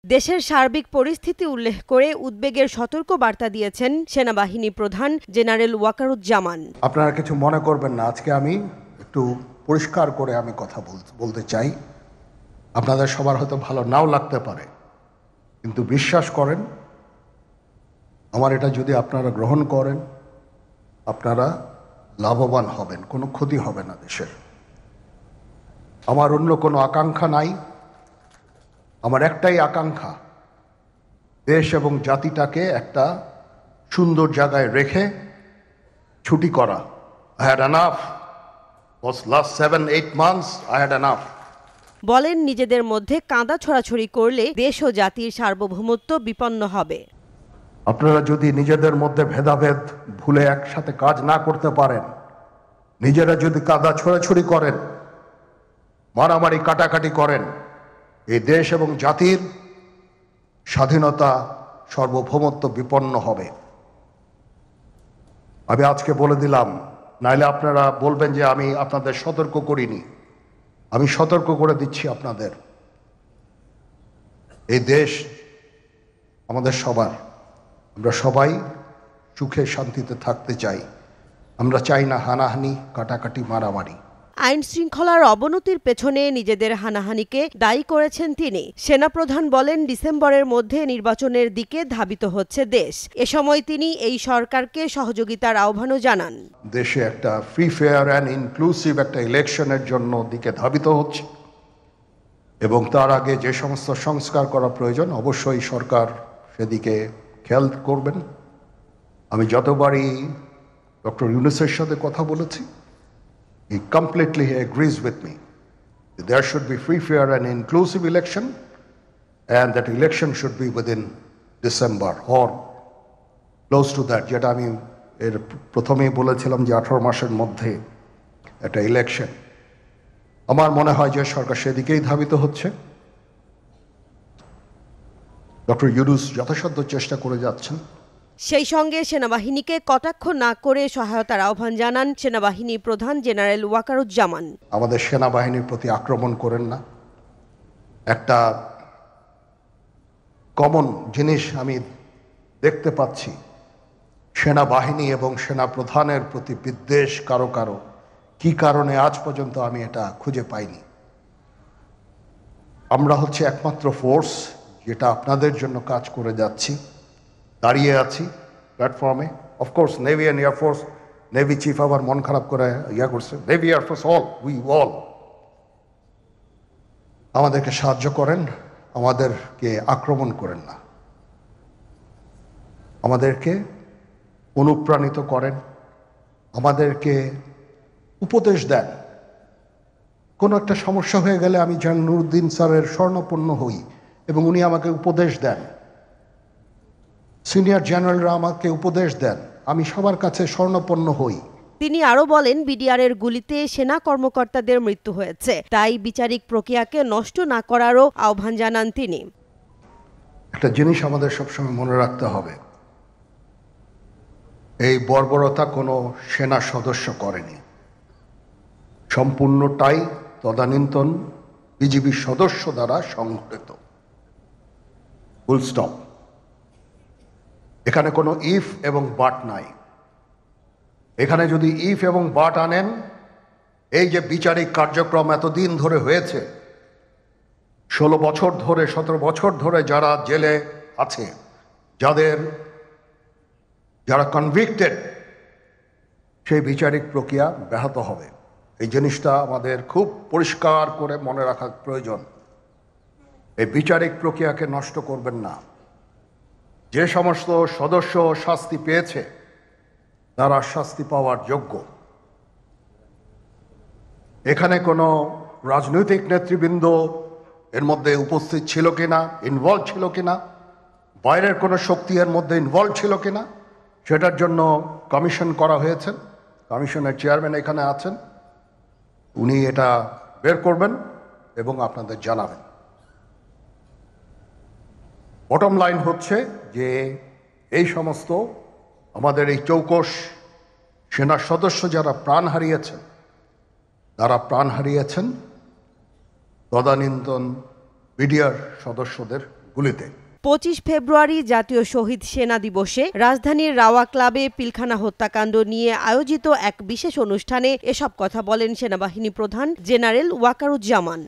দেশের সার্বিক পরিস্থিতি উল্লেখ করে উদ্বেগের সতর্ক বার্তা দিয়েছেন সেনাবাহিনী প্রধান জেনারেল ওয়াকারুজ্জামান। আপনারা কিছু মনে করবেন না, আজকে আমি একটু পরিষ্কার করে আমি কথা বলতে চাই। আপনাদের সবার হয়তো ভালো নাও লাগতে পারে, কিন্তু বিশ্বাস করেন, আমার এটা যদি আপনারা গ্রহণ করেন, আপনারা লাভবান হবেন, কোনো ক্ষতি হবে না দেশের। আমার অন্য কোনো আকাঙ্ক্ষা নাই। আমার একটাই আকাঙ্ক্ষা, দেশ এবং জাতিটাকে একটা সুন্দর জায়গায় রেখে ছুটি করা। I had enough. Was last 7-8 months, I had enough. বলেন, নিজেদের মধ্যে কাঁদা ছড়াছড়ি করলে দেশ ও জাতির সার্বভৌমত্ব বিপন্ন হবে। আপনারা যদি নিজেদের মধ্যে ভেদাভেদ ভুলে একসাথে কাজ না করতে পারেন, নিজেরা যদি কাঁদা ছোড়াছড়ি করেন, মারামারি কাটাকাটি করেন, এই দেশ এবং জাতির স্বাধীনতা সার্বভৌমত্ব বিপন্ন হবে। আমি আজকে বলে দিলাম, নাইলে আপনারা বলবেন যে আমি আপনাদের সতর্ক করিনি। আমি সতর্ক করে দিচ্ছি আপনাদের। এই দেশ আমাদের সবার, আমরা সবাই সুখে শান্তিতে থাকতে চাই। আমরা চাই না হানাহানি, কাটাকাটি, মারামারি। আইন শৃঙ্খলার অবনতির পেছনে নিজেদের হানাহানিকে দায়ী করেছেন তিনি। সেনাপ্রধান বলেন, ডিসেম্বরের মধ্যে নির্বাচনের দিকে ধাবিত হচ্ছে দেশ। এ সময় তিনি এই সরকারকে সহযোগিতার আহ্বানও জানান। দেশে একটা ফ্রি, ফেয়ার অ্যান্ড ইনক্লুসিভ একটা ইলেকশনের জন্য দিকে ধাবিত হচ্ছে, এবং তার আগে যে সমস্ত সংস্কার করা প্রয়োজন অবশ্যই সরকার সেদিকে খেয়াল করবেন। আমি যতবারই ডক্টর ইউনূসের সাথে কথা বলেছি, he completely agrees with me. There should be free, fair and inclusive election, and that election should be within December or close to that. যেটা আমি এর প্রথমেই বলেছিলাম যে 18 মাসের মধ্যে একটা ইলেকশন। আমার মনে হয় যে সরকার সেদিকেই ধাবিত হচ্ছে। ডক্টর ইউনূস যথাসাধ্য চেষ্টা করে যাচ্ছেন। সেই সঙ্গে সেনাবাহিনীকে কটাক্ষ না করে সহায়তার আহ্বান জানান সেনাবাহিনী প্রধান জেনারেল ওয়াকারুজ্জামান। আমাদের সেনাবাহিনীর প্রতি আক্রমণ করেন না। একটা কমন জিনিস আমি দেখতে পাচ্ছি, সেনাবাহিনী এবং সেনা প্রধানের প্রতি বিদ্বেষ কারো কারো। কি কারণে আজ পর্যন্ত আমি এটা খুঁজে পাইনি। আমরা হচ্ছে একমাত্র ফোর্স যেটা আপনাদের জন্য কাজ করে যাচ্ছি, দাঁড়িয়ে আছি প্ল্যাটফর্মে। Of course navy and air force, navy chief আবার মন খারাপ করে করছে। Navy air force all, we all আমাদেরকে সাহায্য করেন, আমাদেরকে আক্রমণ করেন না, আমাদেরকে অনুপ্রাণিত করেন, আমাদেরকে উপদেশ দেন। কোনো একটা সমস্যা হয়ে গেলে আমি জেনারেল নুরুদ্দিন স্যারের স্বর্ণপন্ন হই এবং উনি আমাকে উপদেশ দেন। সিনিয়র জেনারেলরা আমাকে উপদেশ দেন, আমি সবার কাছে স্বর্ণপন্ন হই। তিনি আরো বলেন, বিডিআরের গুলিতে সেনা কর্মকর্তাদের মৃত্যু হয়েছে, তাই বিচারিক প্রক্রিয়াকে নষ্ট না করারও আহ্বান জানান তিনি। একটা জিনিস আমাদের সবসময় মনে রাখতে হবে, এই বর্বরতা কোনো সেনা সদস্য করেনি, সম্পূর্ণটাই তদানীন্তন বিজিবি সদস্য দ্বারা সংঘটিত। Full stop. এখানে কোনো ইফ এবং বাট নাই। এখানে যদি ইফ এবং বাট আনেন, এই যে বিচারিক কার্যক্রম এতদিন ধরে হয়েছে, 16 বছর ধরে, 17 বছর ধরে যারা জেলে আছে, যারা কনভিক্টেড, সেই বিচারিক প্রক্রিয়া ব্যাহত হবে। এই জিনিসটা আমাদের খুব পরিষ্কার করে মনে রাখা প্রয়োজন। এই বিচারিক প্রক্রিয়াকে নষ্ট করবেন না। যে সমস্ত সদস্য শাস্তি পেয়েছে তারা শাস্তি পাওয়ার যোগ্য। এখানে কোনো রাজনৈতিক নেতৃবৃন্দ এর মধ্যে উপস্থিত ছিল কিনা, ইনভলভ ছিল কিনা, বাইরের কোনো শক্তি এর মধ্যে ইনভলভ ছিল কিনা, সেটার জন্য কমিশন করা হয়েছে। কমিশনের চেয়ারম্যান এখানে আছেন, উনি এটা বের করবেন এবং আপনাদের জানাবেন। বটম লাইন হচ্ছে যে এই সমস্ত আমাদের এই চৌকস সেনা সদস্য যারা প্রাণ হারিয়েছেন, তারা প্রাণ হারিয়েছেন তদানীন্তন বিডিআর সদস্যদের গুলিতে। 25 ফেব্রুয়ারি জাতীয় শহীদ সেনা দিবসে রাজধানীর রাওয়া ক্লাবে পিলখানা হত্যাকাণ্ড নিয়ে আয়োজিত এক বিশেষ অনুষ্ঠানে এসব কথা বলেন সেনাবাহিনী প্রধান জেনারেল ওয়াকারুজ্জামান।